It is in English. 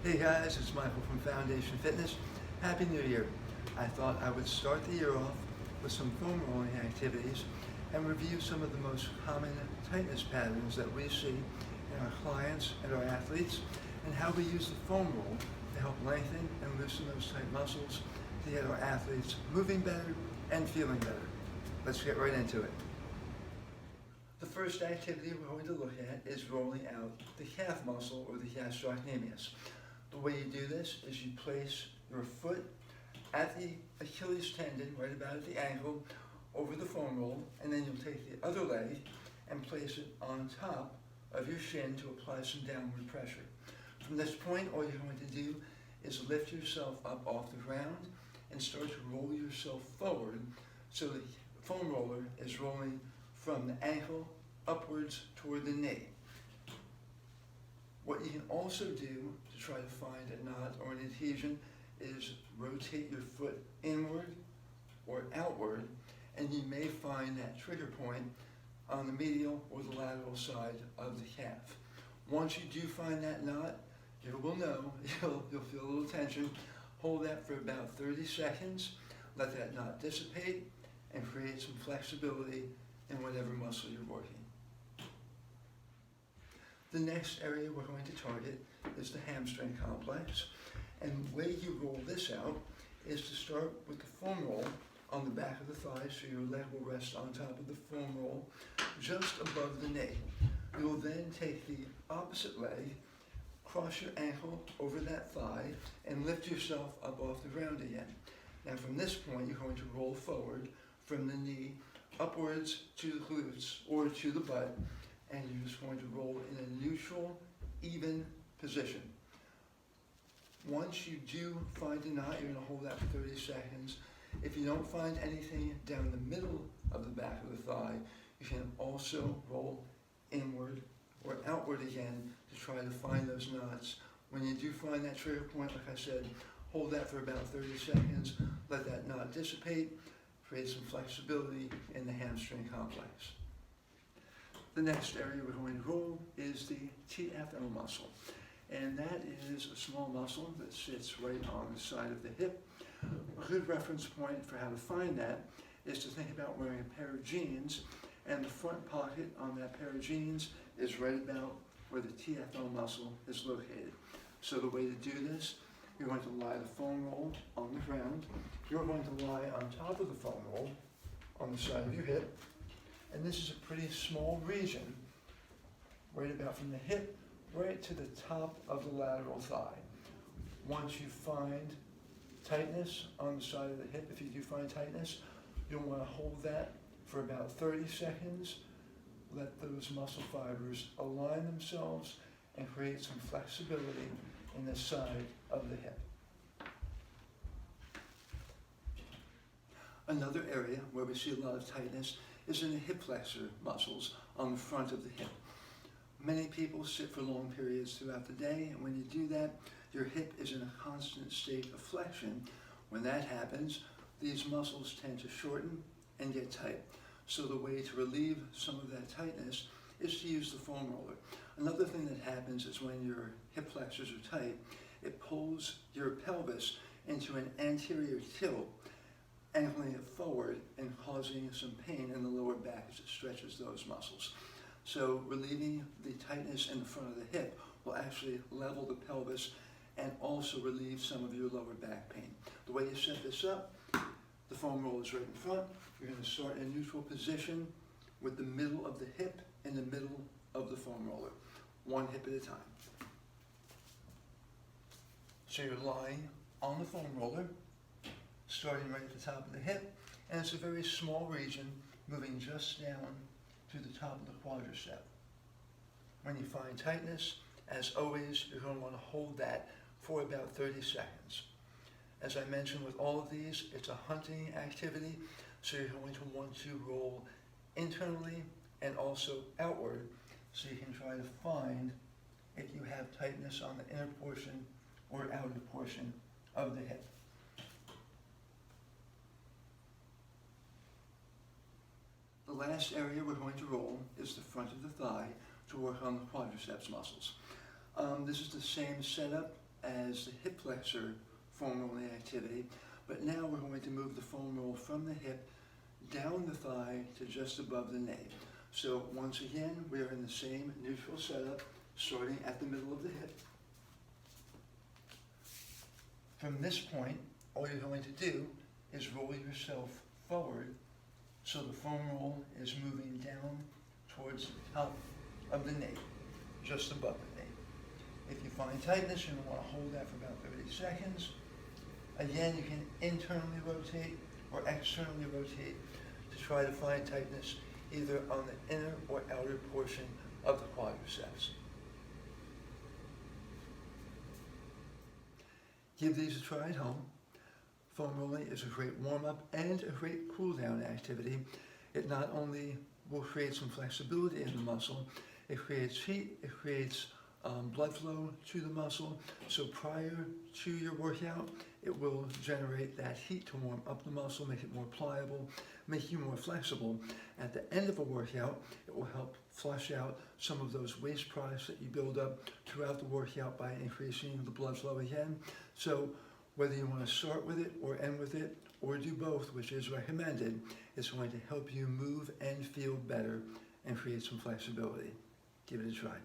Hey guys, it's Michael from Foundation Fitness. Happy New Year. I thought I would start the year off with some foam rolling activities and review some of the most common tightness patterns that we see in our clients and our athletes, and how we use the foam roll to help lengthen and loosen those tight muscles to get our athletes moving better and feeling better. Let's get right into it. The first activity we're going to look at is rolling out the calf muscle, or the gastrocnemius. The way you do this is you place your foot at the Achilles tendon, right about at the ankle, over the foam roll, and then you'll take the other leg and place it on top of your shin to apply some downward pressure. From this point, all you're going to do is lift yourself up off the ground and start to roll yourself forward, so the foam roller is rolling from the ankle upwards toward the knee. What you can also do to try to find a knot or an adhesion is rotate your foot inward or outward, and you may find that trigger point on the medial or the lateral side of the calf. Once you do find that knot, you will know, you'll feel a little tension. Hold that for about 30 seconds, let that knot dissipate, and create some flexibility in whatever muscle you're working. The next area we're going to target is the hamstring complex. And the way you roll this out is to start with the foam roll on the back of the thigh, so your leg will rest on top of the foam roll just above the knee. You will then take the opposite leg, cross your ankle over that thigh, and lift yourself up off the ground again. Now from this point, you're going to roll forward from the knee upwards to the glutes or to the butt, and you're just going to roll in a neutral, even position. Once you do find a knot, you're going to hold that for 30 seconds. If you don't find anything down the middle of the back of the thigh, you can also roll inward or outward again to try to find those knots. When you do find that trigger point, like I said, hold that for about 30 seconds, let that knot dissipate, create some flexibility in the hamstring complex. The next area we're going to roll is the TFL muscle. And that is a small muscle that sits right on the side of the hip. A good reference point for how to find that is to think about wearing a pair of jeans, and the front pocket on that pair of jeans is right about where the TFL muscle is located. So the way to do this, you're going to lie the foam roll on the ground. You're going to lie on top of the foam roll on the side of your hip. And this is a pretty small region, right about from the hip right to the top of the lateral thigh. Once you find tightness on the side of the hip, if you do find tightness, you'll want to hold that for about 30 seconds. Let those muscle fibers align themselves and create some flexibility in the side of the hip. Another area where we see a lot of tightness is in the hip flexor muscles on the front of the hip. Many people sit for long periods throughout the day, and when you do that, your hip is in a constant state of flexion. When that happens, these muscles tend to shorten and get tight. So the way to relieve some of that tightness is to use the foam roller. Another thing that happens is when your hip flexors are tight, it pulls your pelvis into an anterior tilt, angling it forward and causing some pain in the lower back as it stretches those muscles. So relieving the tightness in the front of the hip will actually level the pelvis and also relieve some of your lower back pain. The way you set this up, the foam roll is right in front. You're going to start in a neutral position with the middle of the hip in the middle of the foam roller, one hip at a time. So you're lying on the foam roller, starting right at the top of the hip, and it's a very small region moving just down to the top of the quadricep. When you find tightness, as always, you're going to want to hold that for about 30 seconds. As I mentioned with all of these, it's a hunting activity, so you're going to want to roll internally and also outward, so you can try to find if you have tightness on the inner portion or outer portion of the hip. The last area we're going to roll is the front of the thigh to work on the quadriceps muscles. This is the same setup as the hip flexor foam rolling activity, but now we're going to move the foam roll from the hip down the thigh to just above the knee. So once again, we are in the same neutral setup, starting at the middle of the hip. From this point, all you're going to do is roll yourself forward so the foam roll is moving down towards the top of the knee, just above the knee. If you find tightness, you're going to want to hold that for about 30 seconds. Again, you can internally rotate or externally rotate to try to find tightness either on the inner or outer portion of the quadriceps. Give these a try at home. Foam rolling is a great warm-up and a great cool-down activity. It not only will create some flexibility in the muscle, it creates heat, it creates blood flow to the muscle. So prior to your workout, it will generate that heat to warm up the muscle, make it more pliable, make you more flexible. At the end of a workout, it will help flush out some of those waste products that you build up throughout the workout by increasing the blood flow again. So whether you want to start with it or end with it, or do both, which is recommended, it's going to help you move and feel better and create some flexibility. Give it a try.